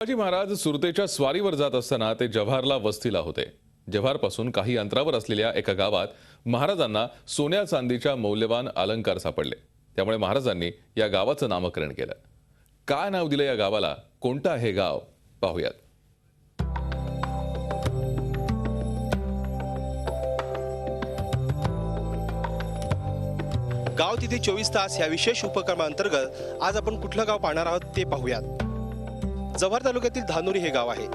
शिवाजी महाराज सुरतेच्या स्वारीवर जात असताना ते जव्हारला वस्तीला होते। जव्हारपासून काही अंतरावर असलेल्या एका गावात महाराजांना सोन्या चांदीच्या मौल्यवान अलंकार सापडले। त्यामुळे महाराजांनी या गावाचं नामकरण केलं। काय नाव दिलं या गावाला, कोणतं आहे गाव, पाहूयात। गाव तिथे 24 तास या विशेष उपक्रमांतर्गत आज आपण कुठलं गाव पाहणार आहोत ते पाहूयात। जव्हार तालुक्यातील धानोरी हे गाव आहे।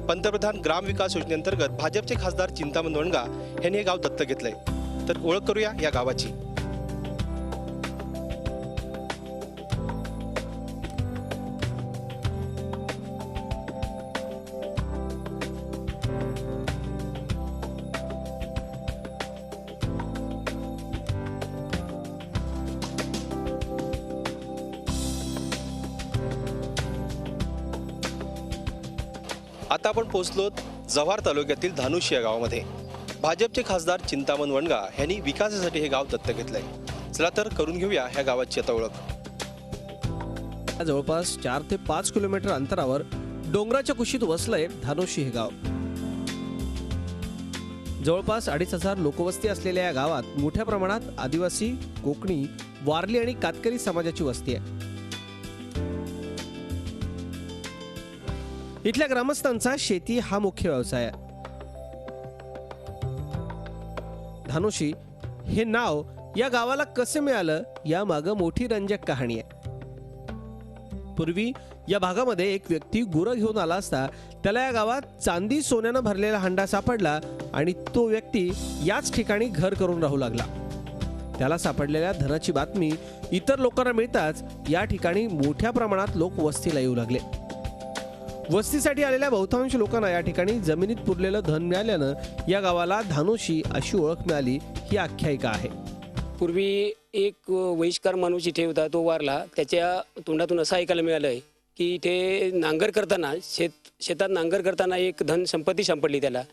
पंतप्रधान ग्राम विकास योजनेअंतर्गत भाजपचे खासदार चिंतामण वनगा यांनी हे गाव दत्तक घेतलंय। तर ओळख करूया या गावाची। आता आपण पोहोचलो जव्हार तालुक्यातील धानुशी या गावामध्ये। भाजपचे खासदार चिंतामण वनगा यांनी विकासासाठी हे गाव दत्तक घेतलंय। चला तर करून घेऊया ह्या गावाची आता ओळख। जवळपास 4 ते 5 किलोमीटर अंतरावर डोंगराच्या कुशीत वसलंय धानुशी हे गाव। जवळपास 2,500 लोकवस्ती असलेल्या या गावात मोठ्या प्रमाणात आदिवासी, कोकणी, वारली आणि कातकरी समाजाची वस्ती आहे। इथल्या ग्रामस्थांचा शेती हा मुख्य व्यवसाय आहे। धानुशी हे नाव या गावाला कसे मिळालं यामागं मोठी रंजक कहाणी आहे। पूर्वी या भागामध्ये एक व्यक्ती गुरं घेऊन आला असता त्याला या गावात चांदी सोन्यानं भरलेला हंडा सापडला आणि तो व्यक्ती याच ठिकाणी घर करून राहू लागला। त्याला सापडलेल्या धनाची बातमी इतर लोकांना मिळताच या ठिकाणी मोठ्या प्रमाणात लोक वस्तीला येऊ लागले। वस्तीसाठी आलेल्या बहुतांश लोकांना या ठिकाणी जमिनीत पुरलेलं धन मिळाल्यानं या गावाला धानुशी अशी ओळख मिळाली, ही आख्यायिका आहे। पूर्वी एक वहिष्कार माणूस इथे होता, तो वारला। त्याच्या तोंडातून असं ऐकायला मिळालंय की इथे नांगर करताना शेतात नांगर करताना एक धनसंपत्ती सापडली। त्याला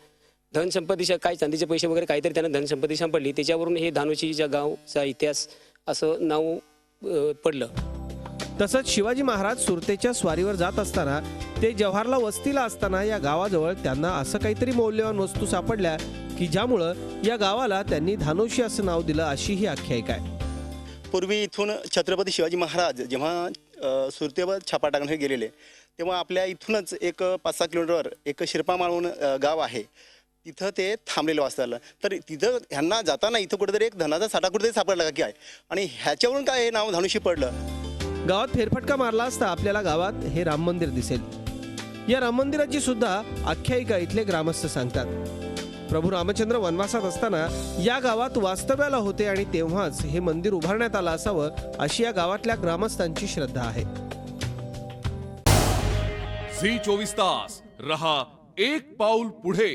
धनसंपत्ती काय चांदीचे पैसे वगैरे काहीतरी त्यांना धनसंपत्ती सापडली। त्याच्यावरून हे धानुशीच्या गावचा इतिहास असं नाव पडलं। तसंच शिवाजी महाराज सुरतेच्या स्वारीवर जात असताना ते जव्हारला वस्तीला असताना या गावाजवळ त्यांना असं काहीतरी मौल्यवान वस्तू सापडल्या की ज्यामुळं या गावाला त्यांनी धानुशी असं नाव दिलं, अशी ही आख्यायिका आहे। पूर्वी इथून छत्रपती शिवाजी महाराज जेव्हा सुरतेवर छापा टाकण्यासाठी गेलेले तेव्हा आपल्या इथूनच एक 5-6 किलोमीटरवर एक शिरपा माळून गाव आहे, तिथं ते थांबलेलं वाचताला। तर तिथं ह्यांना जाताना इथं कुठेतरी एक धनाचा साठा कुठेतरी सापडला की आहे आणि ह्याच्यावरून काय हे नाव धानुशी पडलं। गावात फेरफटका मारला असता आपल्याला गावात हे राम मंदिर दिसेल। या राम मंदिराची सुद्धा आख्यायिका इथले ग्रामस्थ सांगतात। प्रभू रामचंद्र वनवासात असताना या गावात वास्तव्याला होते आणि तेव्हाच हे मंदिर उभारण्यात आलं असावं, अशी या गावातल्या ग्रामस्थांची श्रद्धा आहे। झी 24 तास रहा एक पाऊल पुढे।